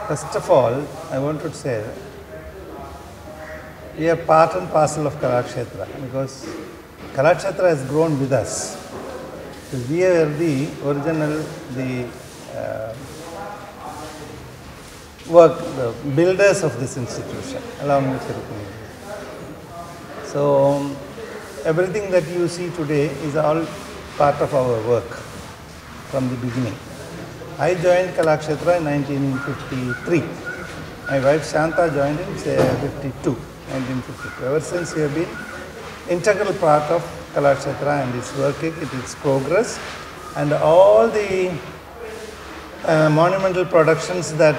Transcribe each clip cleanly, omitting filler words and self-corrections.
First of all, I want to say we are part and parcel of Kalakshetra because Kalakshetra has grown with us. We are the original, the builders of this institution along with Rukmini Devi. So everything that you see today is all part of our work from the beginning. I joined Kalakshetra in 1953. My wife Shanta joined in 1952. Ever since we have been integral part of Kalakshetra and its working, its progress, and all the monumental productions that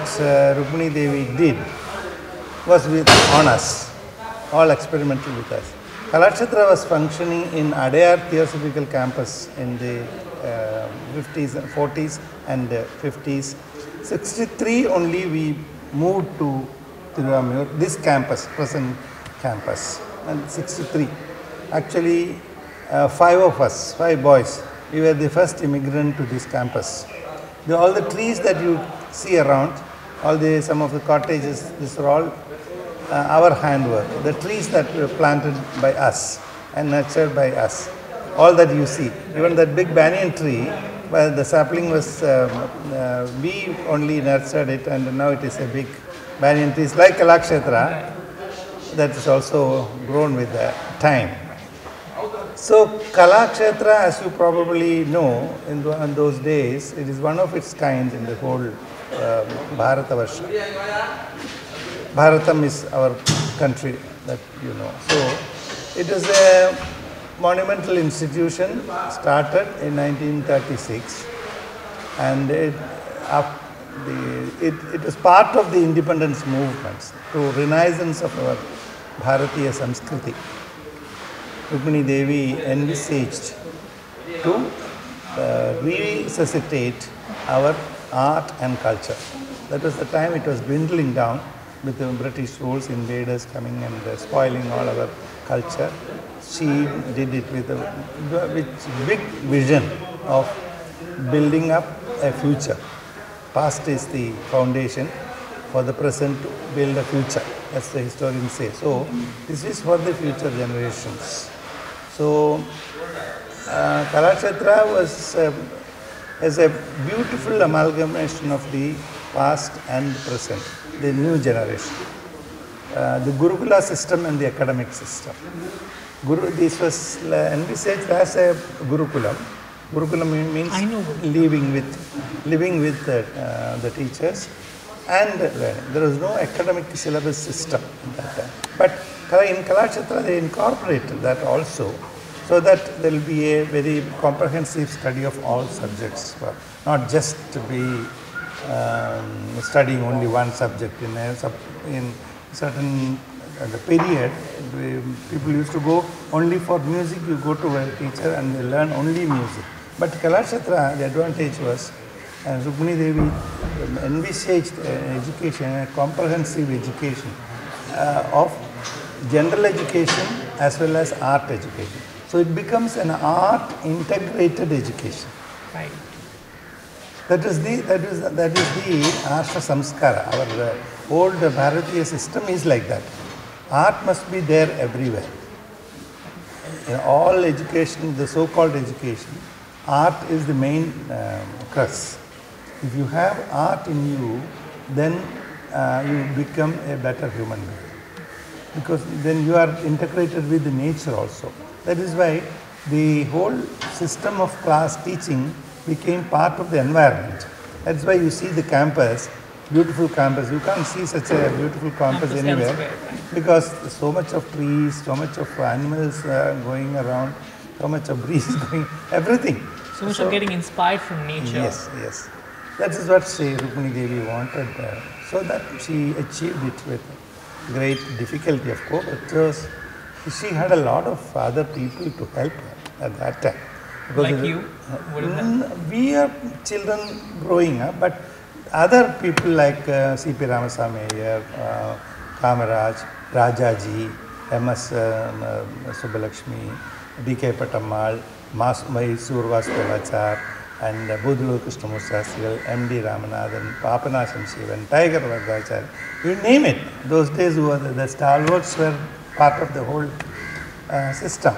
Rukmini Devi did was on us, all experimental with us. Kalakshetra was functioning in Adayar Theosophical Campus in the 50s and 40s and 50s. 63 only we moved to Tiruvamur, this campus, present campus, and 63. Actually, 5 of us, 5 boys, we were the first immigrant to this campus. All the trees that you see around, some of the cottages, these are all our handwork. The trees that were planted by us and nurtured by us, all that you see. Even that big banyan tree, well, the sapling was, we only nurtured it, and now it is a big banyan tree. It's like Kalakshetra, that is also grown with the time. So Kalakshetra, as you probably know, in those days, it is one of its kind in the whole Bharatavarsha. Bharatam is our country, that you know. So it is a monumental institution, started in 1936, and it was part of the independence movements to renaissance of our Bharatiya Samskriti. Rukmini Devi envisaged to resuscitate our art and culture. That was the time it was dwindling down with the British rules, invaders coming and spoiling all our culture. She did it with a big vision of building up a future. Past is the foundation for the present to build a future, as the historians say. So this is for the future generations. So Kalakshetra was as a beautiful amalgamation of the past and present, the new generation. The Gurukula system and the academic system. This was envisaged as a Gurukulam. Gurukulam means living with the teachers, and there was no academic syllabus system at that time. But in Kalakshetra they incorporated that also, so that there will be a very comprehensive study of all subjects, not just to be studying only one subject in certain period. People used to go only for music. You go to a teacher and they learn only music. But Kalakshetra, the advantage was, Rukmini Devi envisaged education, a comprehensive education of general education as well as art education. So it becomes an art integrated education. Right. That is the Ashra Samskara. Our old Bharatiya system is like that. Art must be there everywhere. In all education, the so-called education, art is the main crux. If you have art in you, then you become a better human being. Because then you are integrated with the nature also. That is why the whole system of class teaching became part of the environment. That's why you see the campus, beautiful campus. You can't see such a beautiful campus anywhere because so much of trees, so much of animals going around, so much of breeze going, everything. So much of getting inspired from nature. Yes, yes. That is what Rukmini Devi wanted. So that she achieved it with great difficulty, of course. But she had a lot of other people to help her at that time. Because like you? We are children growing up, but other people like C.P. Ramasamy, Kamaraj, Rajaji, M.S. Subbalakshmi, D.K. Patammal, Mysore Vasudevachar, and Budulu Krishnamurti, M.D. Ramanathan, Papanasham Shivan, Tiger Vardhacharya, you name it. Those days the stalwarts were part of the whole system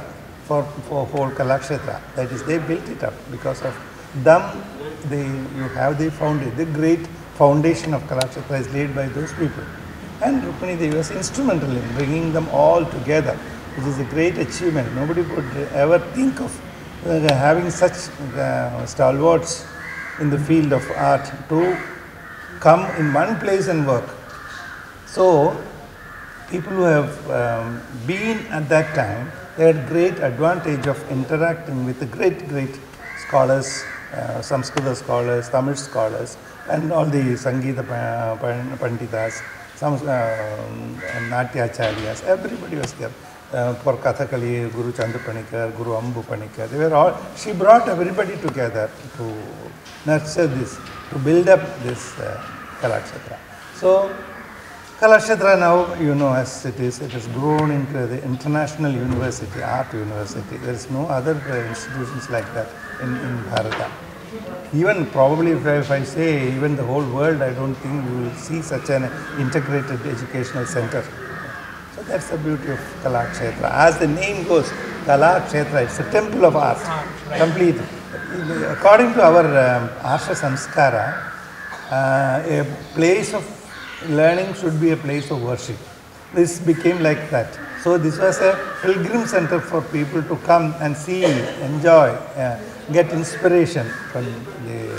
for whole Kalakshetra. That is, they built it up. Because of them, you have the great foundation of Kalakshetra is laid by those people. And Rukmini Devi was instrumental in bringing them all together, which is a great achievement. Nobody could ever think of having such stalwarts in the field of art to come in one place and work. So, people who have been at that time, they had great advantage of interacting with the great scholars, Sanskrit scholars, Tamil scholars, and all the Sangeeta Panditas, some Natyacharyas, everybody was there. For Kathakali, Guru Chandrapanikar, Guru Ambu Panikar, they were all, she brought everybody together to nurture this, to build up this Kalakshetra. So, Kalakshetra now, you know, as it has grown into the international university, art university. There is no other institutions like that in Bharata. Even probably if I say even the whole world, I don't think you will see such an integrated educational center. So that's the beauty of Kalakshetra. As the name goes, Kalakshetra, it's a temple of art, complete. According to our Asha Samskara, a place of learning should be a place of worship. This became like that. So this was a pilgrim center for people to come and see, enjoy, get inspiration from the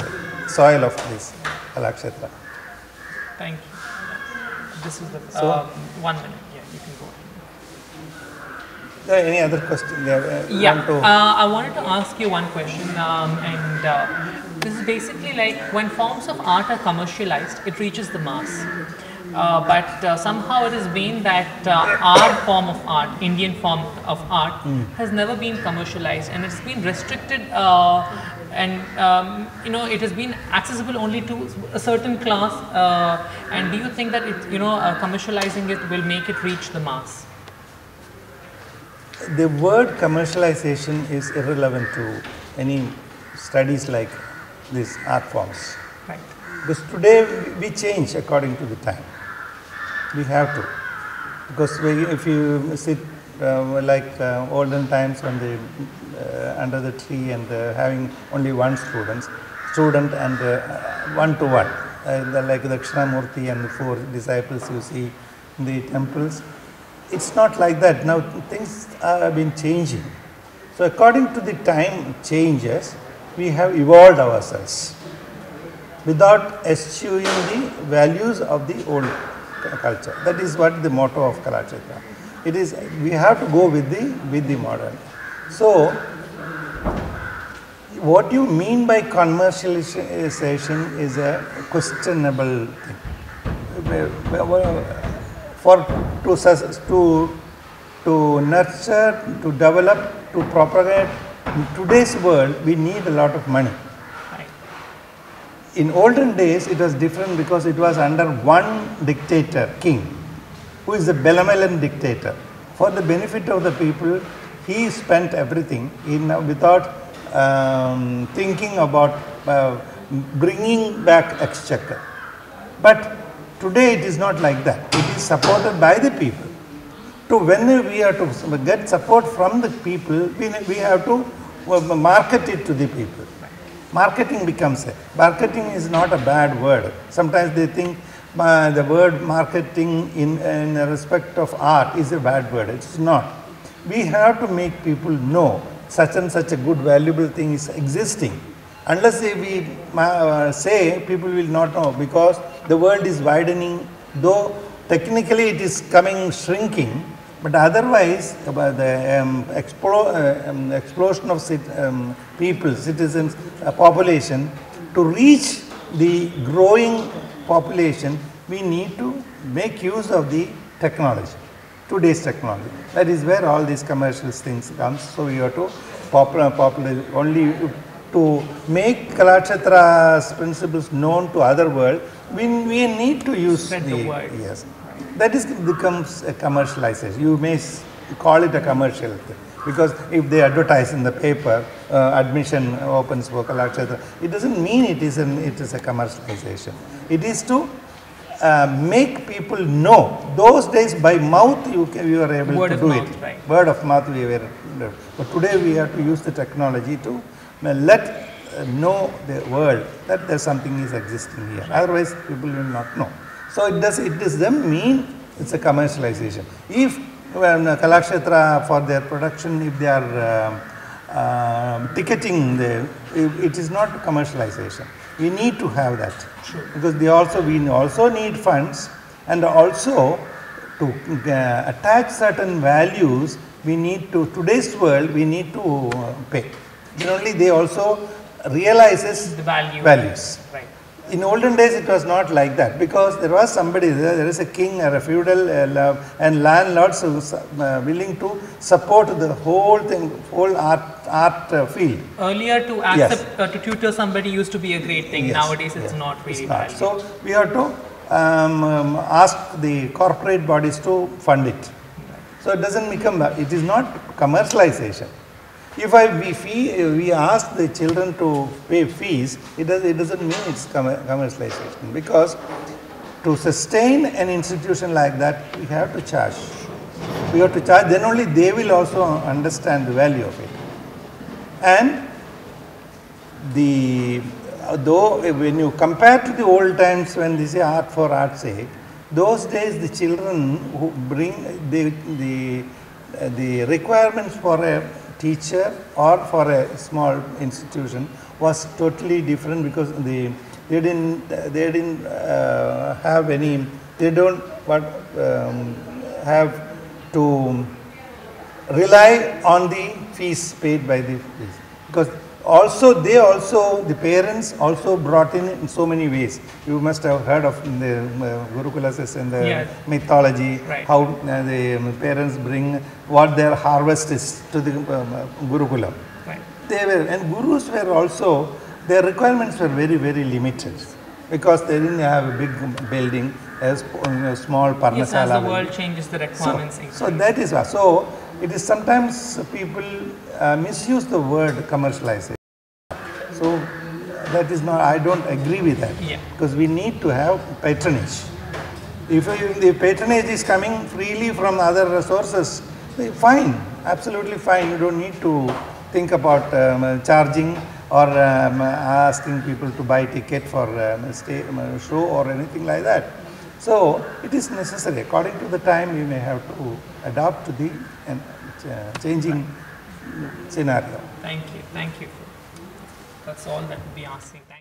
soil of this Kalakshetra. Thank you. This is the 1 minute. Yeah, you can go ahead. Any other question? I wanted to ask you one question, this is basically like when forms of art are commercialized, it reaches the mass. But somehow it has been that our form of art, Indian form of art, has never been commercialized, and it's been restricted, and you know, it has been accessible only to a certain class. And do you think that commercializing it will make it reach the mass? The word commercialization is irrelevant to any studies like these art forms. Right. Because today we change according to the time. We have to. Because if you sit like olden times when they under the tree and having only one student and one-to-one, like the Dakshinamurti and the 4 disciples you see in the temples. It's not like that. Now things have been changing. So according to the time changes, we have evolved ourselves without eschewing the values of the old culture. That is what the motto of Kalakshetra. It is, we have to go with the modern. So what you mean by commercialization is a questionable thing. To nurture, to develop, to propagate, in today's world, we need a lot of money. Right. In olden days, it was different because it was under one dictator, king, who is a benevolent dictator. For the benefit of the people, he spent everything without thinking about bringing back exchequer. But today, it is not like that. It is supported by the people. So when we have to get support from the people, we have to market it to the people. Marketing marketing is not a bad word. Sometimes they think the word marketing in respect of art is a bad word. It's not. We have to make people know such and such a good valuable thing is existing. Unless we say, people will not know, because the world is widening, though technically it is shrinking. But otherwise, the explosion of people, citizens, population, to reach the growing population, we need to make use of the technology, today's technology. That is where all these commercial things come. So we have to populate only to make Kalakshetra's principles known to other world. We need to use the word. Yes. That becomes a commercialization. You may call it a commercial thing. Because if they advertise in the paper, admission opens for Kalakshetra, it doesn't mean it is a commercialization. It is to make people know. Those days by mouth you were able Word to of do mouth, it. right. Word of mouth we were. But today we have to use the technology to let know the world that there something is existing here. Otherwise people will not know. So it doesn't mean it's a commercialization. If Kalakshetra for their production, if they are ticketing, it is not commercialization. We need to have that. Sure. Because we also need funds, and also to attach certain values, we need to, today's world, we need to pay. Then only they also realizes The value. values. Right. In olden days it was not like that, because there was somebody, there is a king or a feudal and landlords who willing to support the whole thing, whole art field. Earlier, to accept to tutor somebody used to be a great thing. Yes, Nowadays, it's yes, not really it's not. valued. So we have to ask the corporate bodies to fund it. So it doesn't become, it is not commercialization. If we ask the children to pay fees, it doesn't mean it's commercialization, because to sustain an institution like that, we have to charge. We have to charge, then only they will also understand the value of it. And though when you compare to the old times when they say art for art's sake, those days the children who bring the requirements for a teacher or for a small institution was totally different, because they didn't have any, they don't have to rely on the fees paid by the fees, because the parents also brought in so many ways. You must have heard of the Gurukulas in the mythology, right. how the parents bring what their harvest is to the Gurukulam. Right. And gurus were also, their requirements were very, very limited, because they didn't have a big building, a small parnasala. Yes, as the world changes, the requirements increase. So that is why. So it is sometimes people misuse the word commercialization. So that is not, I don't agree with that. Yeah. Because we need to have patronage. If the patronage is coming freely from other sources, fine, absolutely fine. You don't need to think about charging or asking people to buy ticket for a show or anything like that. So it is necessary. According to the time, you may have to adapt to the changing scenario. Thank you. Thank you. That's all that we'll be asking. Thank